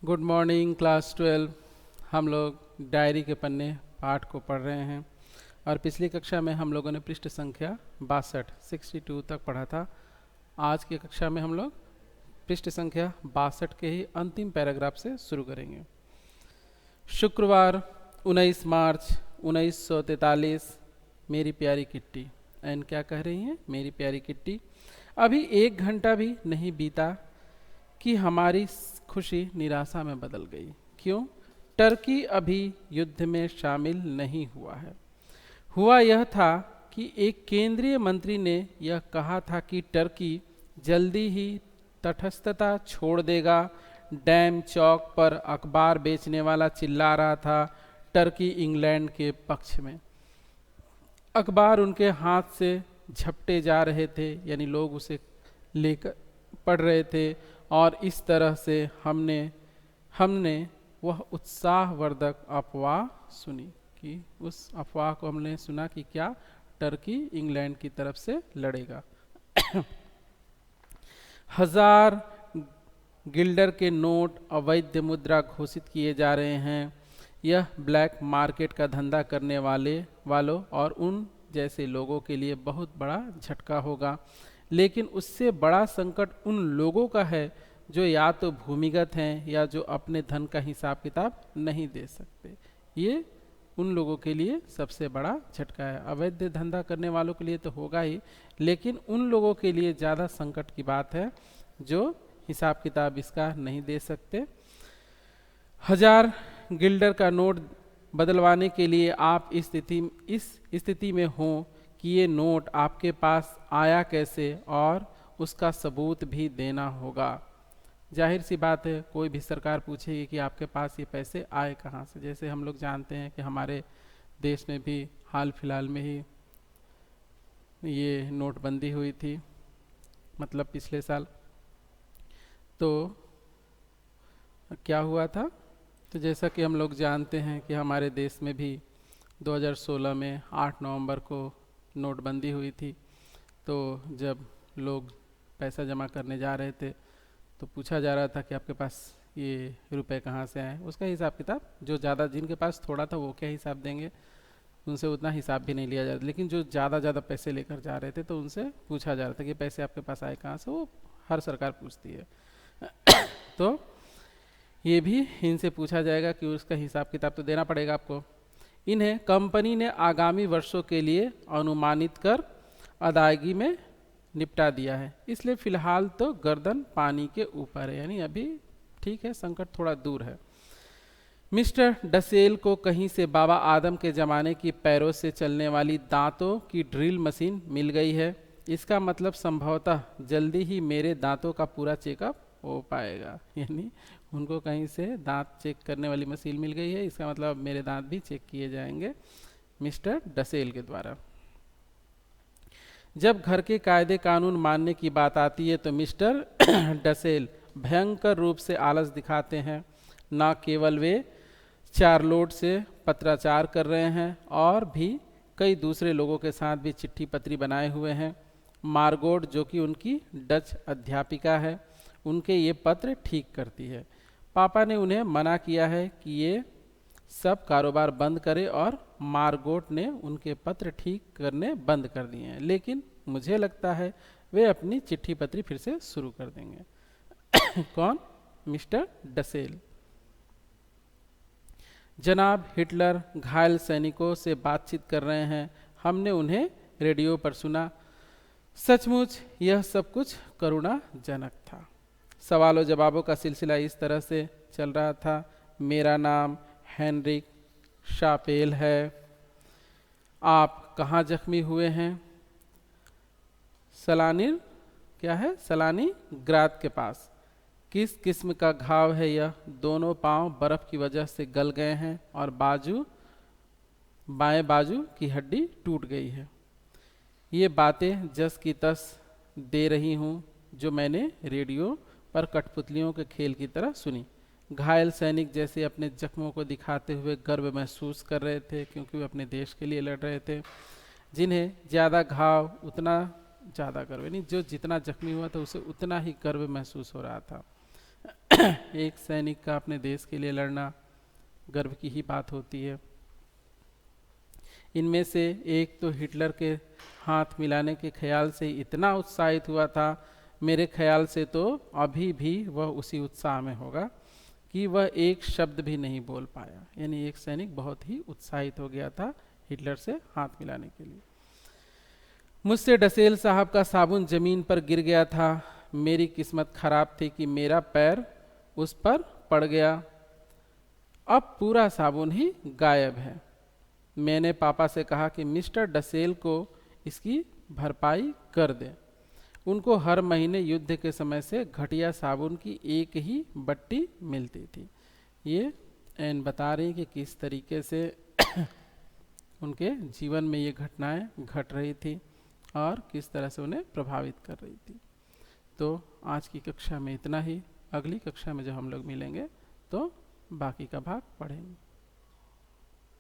Good morning class 12। हम लोग diary के पन्ने पाठ को पढ़ रहे हैं और पिछली कक्षा में हम लोगों ने पृष्ठ संख्या 62 तक पढ़ा था। आज की कक्षा में हम लोग पृष्ठ संख्या 62 के ही अंतिम पैराग्राफ से शुरू करेंगे। शुक्रवार 19 मार्च 1943। मेरी प्यारी किट्टी। एन क्या कह रही हैं? मेरी प्यारी किट्टी, अभी 1 घंटा भी नहीं बीता कि हमारी खुशी निराशा में बदल गई। क्यों? टर्की अभी युद्ध में शामिल नहीं हुआ है। हुआ यह था कि एक केंद्रीय मंत्री ने यह कहा था कि टर्की जल्दी ही तटस्थता छोड़ देगा। डैम चौक पर अखबार बेचने वाला चिल्ला रहा था टर्की इंग्लैंड के पक्ष में। अखबार उनके हाथ से झपटे जा रहे थे, यानी लोग उसे लेकर पढ़ रहे थे और इस तरह से हमने वह उत्साहवर्धक अफवाह सुनी कि उस अफवाह को हमने सुना कि क्या टर्की इंग्लैंड की तरफ से लड़ेगा। 1000 गिल्डर के नोट अवैध मुद्रा घोषित किए जा रहे हैं। यह ब्लैक मार्केट का धंधा करने वालों और उन जैसे लोगों के लिए बहुत बड़ा झटका होगा, लेकिन उससे बड़ा संकट उन लोगों का है जो या तो भूमिगत हैं या जो अपने धन का हिसाब किताब नहीं दे सकते। ये उन लोगों के लिए सबसे बड़ा झटका है। अवैध धंधा करने वालों के लिए तो होगा ही, लेकिन उन लोगों के लिए ज़्यादा संकट की बात है जो हिसाब किताब इसका नहीं दे सकते। 1000 गिल्डर का नोट बदलवाने के लिए आप इस स्थिति में हो कि ये नोट आपके पास आया कैसे, और उसका सबूत भी देना होगा। जाहिर सी बात है, कोई भी सरकार पूछेगी कि आपके पास ये पैसे आए कहाँ से। जैसे हम लोग जानते हैं कि हमारे देश में भी हाल फिलहाल में ही ये नोटबंदी हुई थी, मतलब पिछले साल। तो क्या हुआ था? तो जैसा कि हम लोग जानते हैं कि हमारे देश में भी 2016 में 8 नवंबर को नोटबंदी हुई थी। तो जब लोग पैसा जमा करने जा रहे थे तो पूछा जा रहा था कि आपके पास ये रुपए कहाँ से आए। उसका हिसाब किताब जो ज़्यादा, जिनके पास थोड़ा था वो क्या हिसाब देंगे, उनसे उतना हिसाब भी नहीं लिया जाता। लेकिन जो ज़्यादा पैसे लेकर जा रहे थे तो उनसे पूछा जा रहा था कि पैसे आपके पास आए कहाँ से। वो हर सरकार पूछती है। तो ये भी इनसे पूछा जाएगा कि उसका हिसाब किताब तो देना पड़ेगा आपको। इन्हें कंपनी ने आगामी वर्षों के लिए अनुमानित कर अदायगी में निपटा दिया है, इसलिए फिलहाल तो गर्दन पानी के ऊपर है, यानी अभी ठीक है, संकट थोड़ा दूर है। मिस्टर डसेल को कहीं से बाबा आदम के ज़माने की पैरों से चलने वाली दांतों की ड्रिल मशीन मिल गई है। इसका मतलब संभवतः जल्दी ही मेरे दांतों का पूरा चेकअप हो पाएगा। यानी उनको कहीं से दांत चेक करने वाली मशीन मिल गई है, इसका मतलब मेरे दांत भी चेक किए जाएंगे मिस्टर डसेल के द्वारा। जब घर के कायदे कानून मानने की बात आती है तो मिस्टर डसेल भयंकर रूप से आलस दिखाते हैं। न केवल वे चार्लोट से पत्राचार कर रहे हैं और भी कई दूसरे लोगों के साथ भी चिट्ठी पत्री बनाए हुए हैं। मार्गोट, जो कि उनकी डच अध्यापिका है, उनके ये पत्र ठीक करती है। पापा ने उन्हें मना किया है कि ये सब कारोबार बंद करे और मार्गोट ने उनके पत्र ठीक करने बंद कर दिए हैं, लेकिन मुझे लगता है वे अपनी चिट्ठी पत्री फिर से शुरू कर देंगे। कौन? मिस्टर डसेल। जनाब हिटलर घायल सैनिकों से बातचीत कर रहे हैं, हमने उन्हें रेडियो पर सुना। सचमुच यह सब कुछ करुणाजनक था। सवालों जवाबों का सिलसिला इस तरह से चल रहा था। मेरा नाम हेनरिक शापेल है। आप कहाँ जख्मी हुए हैं? सलानिर क्या है? सलानी ग्राद के पास। किस किस्म का घाव है यह? दोनों पांव बर्फ की वजह से गल गए हैं और बाएं बाजू की हड्डी टूट गई है। ये बातें जस की तस दे रही हूँ जो मैंने रेडियो पर कठपुतलियों के खेल की तरह सुनी। घायल सैनिक जैसे अपने जख्मों को दिखाते हुए गर्व महसूस कर रहे थे, क्योंकि वे अपने देश के लिए लड़ रहे थे। जिन्हें ज़्यादा घाव उतना ज़्यादा गर्व, नहीं जो जितना जख्मी हुआ था उसे उतना ही गर्व महसूस हो रहा था। एक सैनिक का अपने देश के लिए लड़ना गर्व की ही बात होती है। इनमें से एक तो हिटलर के हाथ मिलाने के ख्याल से इतना उत्साहित हुआ था, मेरे ख्याल से तो अभी भी वह उसी उत्साह में होगा कि वह एक शब्द भी नहीं बोल पाया। यानी एक सैनिक बहुत ही उत्साहित हो गया था हिटलर से हाथ मिलाने के लिए। मुझसे डसेल साहब का साबुन जमीन पर गिर गया था। मेरी किस्मत खराब थी कि मेरा पैर उस पर पड़ गया। अब पूरा साबुन ही गायब है। मैंने पापा से कहा कि मिस्टर डसेल को इसकी भरपाई कर दें। उनको हर महीने युद्ध के समय से घटिया साबुन की एक ही बट्टी मिलती थी। ये एन बता रही कि किस तरीके से उनके जीवन में ये घटनाएं घट रही थी और किस तरह से उन्हें प्रभावित कर रही थी। तो आज की कक्षा में इतना ही। अगली कक्षा में जब हम लोग मिलेंगे तो बाकी का भाग पढ़ेंगे।